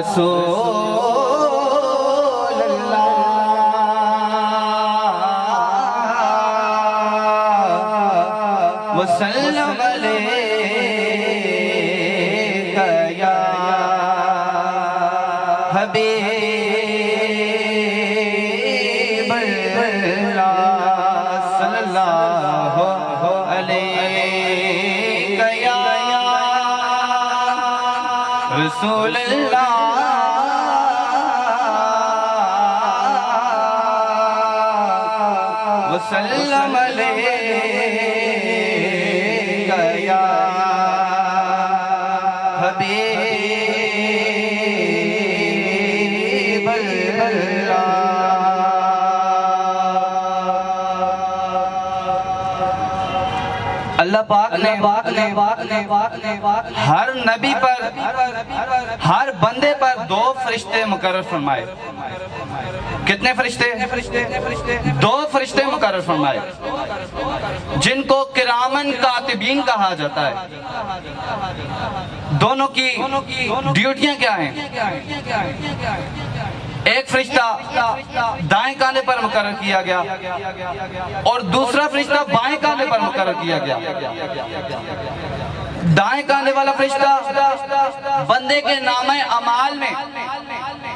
رسول اللہ وسلم علیکہ یا حبیب اللہ صلی اللہ علیکہ یا رسول اللہ وسلم علیکہ یا حبیب اللہ۔ اللہ پاک نے ہر نبی پر ہر بندے پر دو فرشتے مقرر فرمائے۔ کتنے فرشتے؟ دو فرشتے مقرر فرمائے جن کو کرامن کاتبین کہا جاتا ہے۔ دونوں کی ڈیوٹیاں کیا ہیں؟ ایک فرشتہ دائیں کاندھے پر مقرر کیا گیا اور دوسرا فرشتہ بائیں کاندھے پر مقرر کیا گیا۔ دائیں کاندھے والا فرشتہ بندے کے نامہ اعمال میں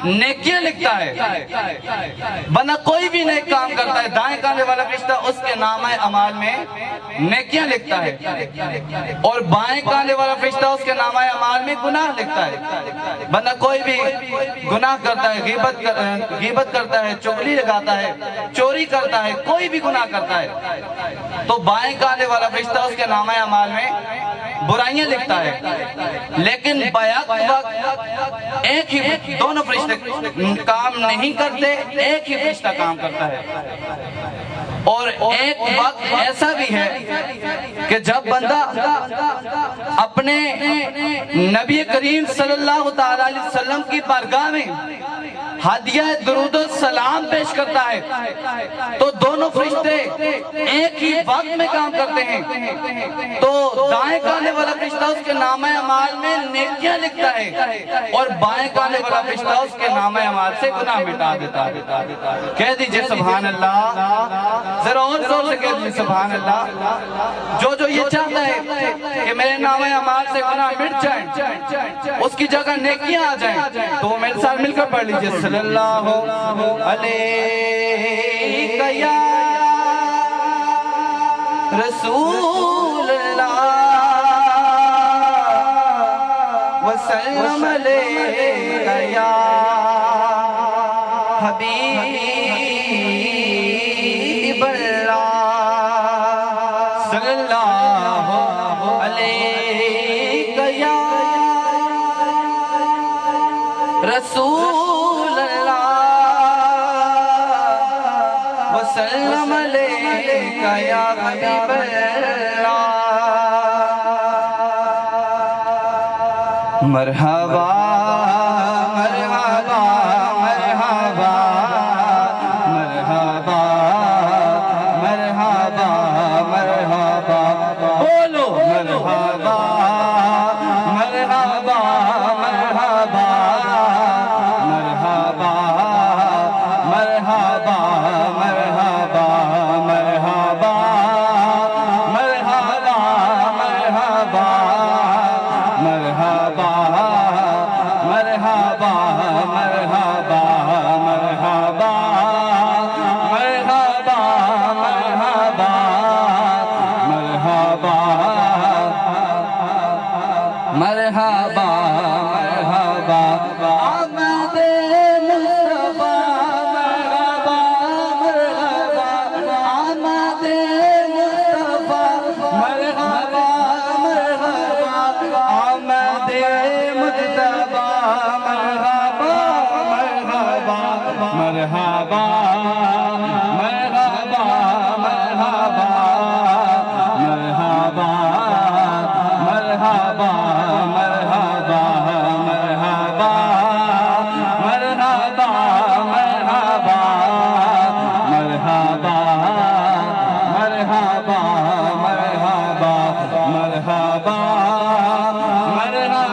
نیکیاں لکھتا ہے۔ بندہ کوئی بھی نیک کام کرتا ہے، دائیں کاندھے والا فرشتہ اس کے نامہ اعمال میں نیکیاں لکھتا ہے، اور بائیں کاندھے والا فرشتہ اس کے نامہ اعمال میں گناہ لکھتا ہے۔ بندہ کوئی بھی گناہ کرتا ہے، غیبت کرتا ہے، چغلی لگاتا ہے، چوری کرتا ہے، کوئی بھی گناہ کرتا ہے تو بائیں کاندھے والا فرشتہ اس کے نامہ اعمال میں برائیاں لکھتا ہے۔ لیکن بیک وقت ایک ہی دونوں فرشتے کام نہیں کرتے، ایک ہی فرشتہ کام کرتا ہے۔ اور ایک وقت ایسا بھی ہے کہ جب بندہ اپنے نبی کریم صلی اللہ علیہ وسلم کی بارگاہ میں ہدیہ درود و سلام پیش کرتا ہے تو دونوں فرشتے ایک ہی وقت میں کام کرتے ہیں۔ تو دائیں کاندھے والا فرشتہ اس کے نامہ اعمال میں نیکیاں لکھتا ہے اور بائیں کاندھے والا فرشتہ اس کے نامہ اعمال سے گناہ مٹا دیتا ہے۔ کہہ دیجئے سبحان اللہ، ذرا اور زور سے کہہ دیجئے سبحان اللہ۔ جو یہ چاہتا ہے کہ میرے نامہ اعمال سے گناہ مٹ جائیں، اس کی جگہ نیکیاں آ جائیں، تو وہ میرے ساتھ مل کر پڑھ لیجئے صلی اللہ علیکہ یا رسول اللہ وسلم علیکہ یا حبیب اللہ صلی اللہ علیکہ یا رسول اللہ وسلم علیکہ یا حبیب اللہ۔ مرحبا مرحبا مرحبا مرحبا مرحبا مرحبا، بولو مرحبا مرحبا مرحبا مرحبا مرحبا مرحبا مرحبا مرحبا مرحبا مرحبا مرحبا مرحبا مرحبا مرحبا مرحبا مرحبا مرحبا مرحبا آمد مصطفیٰ مرحبا مرحبا آمد مصطفیٰ مرحبا مرحبا آمد مجتبیٰ مرحبا مرحبا مرحبا مرحبا مرحبا مرحبا مرحبا مرحبا مرحبا مرحبا مرحبا مرحبا مرحبا مرحبا مرحبا مرحبا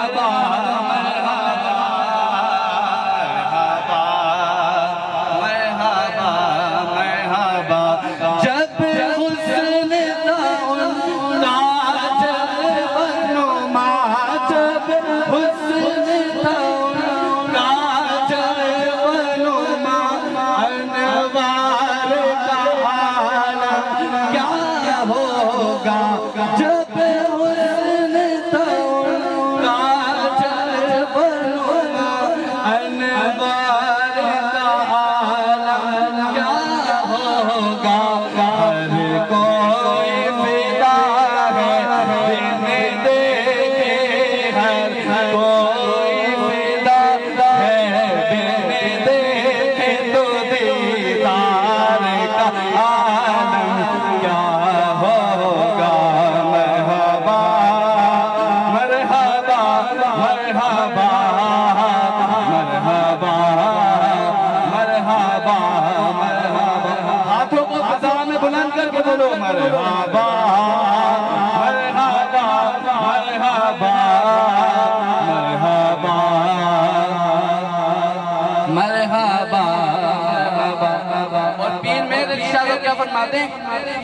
کیا فرماتے ہیں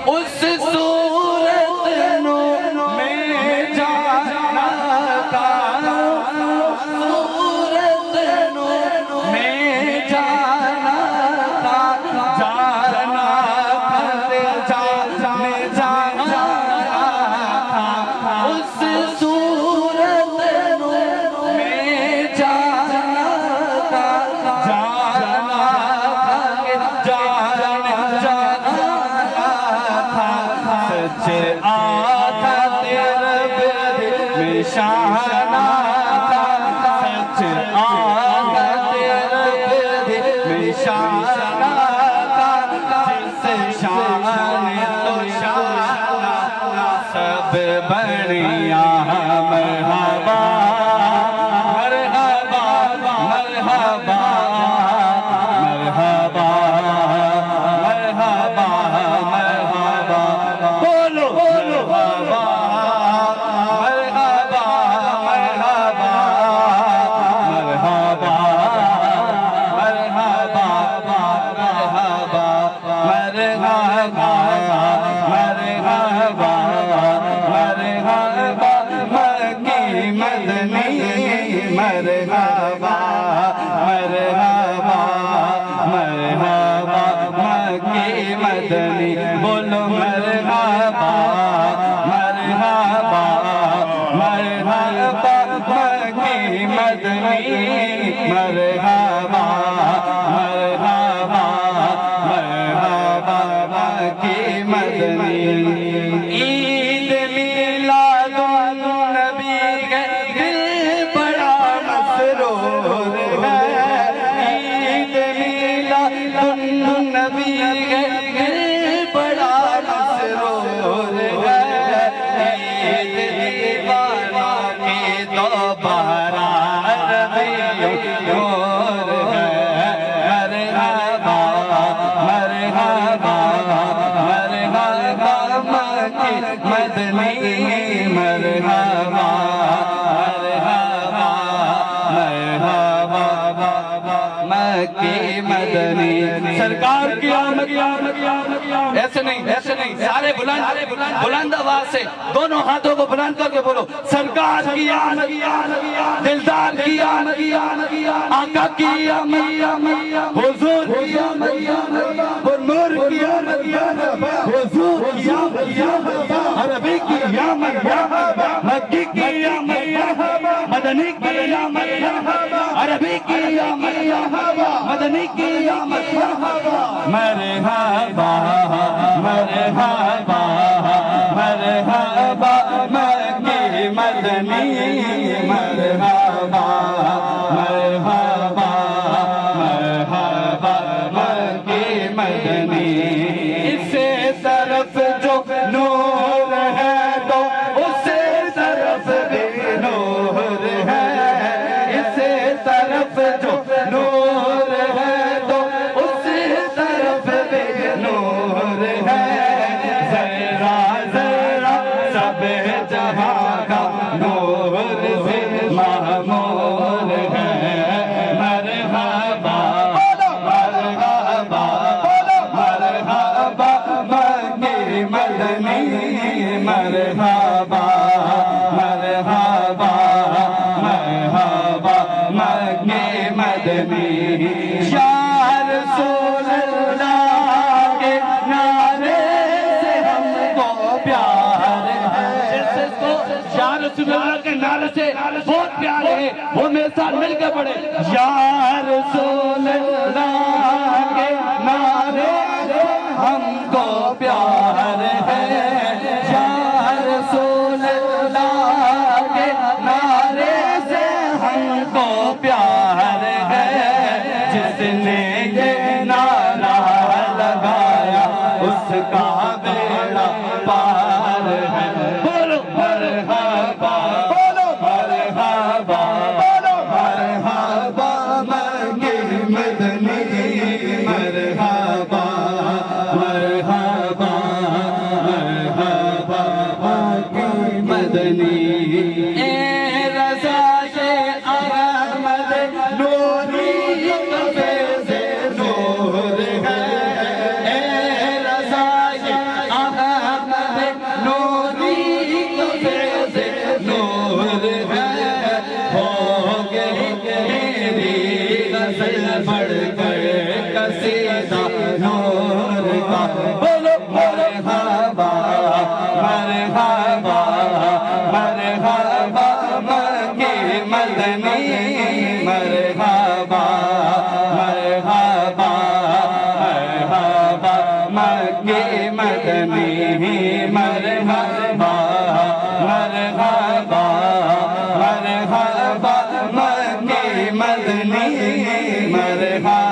اس صورت نو میں جانا کا صورت نو میں جانا کا جانا جانا اس صورت نو میں جانا کا جانا سچ آتا تیرا نشانہ سچ آتا تیرا نشانہ جس شان تو شان سب بڑیا مرحبا مرحبا مرحبا مرحبا مرحبا مرحبا بولو مرحبا مرحبا مرحبا مرحبا مرحبا مرحبا مرحبا مرحبا مرحبا مکی مدنی مرحبا مرحبا مرحبا مکی مدنی بولو مرحبا مرحبا مرحبا مکی مدنی مرحبا مرحبا مرحبا مکی مدنی عید میلاد النبی ہے دل بڑا مسرور ہے عید میلاد النبی ہے دل بڑا مسرور ہے عید دیوانہ کی تو بہار نور ہے مرحبا مرحبا مرحبا مکی مدنی مرحبا مرحبا مرحبا مکی مدنی سرکار کی آمد ایسے نہیں سارے بلند آواز سے دونوں ہاتھوں کو بلند کر کے بولو سرکار کی آمد دلدار کی آمد آقا کی آمد حضور کی آمد نور کی آمد حضور کی آمد عربی کی آمد مکی کی آمد مدنی کی آمد عربی کی آمد مدنی کی آمد مرحبا مرحبا مرحبا مکی مدنی مرحبا مرحبا مرحبا مکی مدنی اسے طرف جو نور ہے تو اسے طرف بھی نور ہے اسے طرف جو نور ہے تو اسے طرف بھی نور ہے ذرا ذرا سب جہاں کا نور سے معمور ہے مرحبا مرحبا مرحبا مکی مدنی مرحبا مرحبا مرحبا مکی مدنی یا رسول اللہ کے نعرے سے ہم کو پیار ہے یا رسول اللہ کے نعرے سے بہت پیار ہے وہ میرے ساتھ مل کے پڑھے یا رسول اللہ کے نعرے سے ہم کو پیار ہے یا رسول اللہ کے نعرے سے ہم کو پیار ہے جس نے یہ نعرہ لگایا اس کا بیڑا پار ہے بولو مرحبا بولو مرحبا بولو مرحبا مکی مدنی مرحبا مرحبا مرحبا مکی مدنی اے رضا احمد نوری کفے سے نور ہے اے رضا غزل پڑھ کر قصیدہ نور کا بولو مرحبا مرحبا مرحبا مکی مدنی مرحبا مرحبا مرحبا مکی مدنی مرحبا مرحبا مرحبا مکی مدنی مرحبا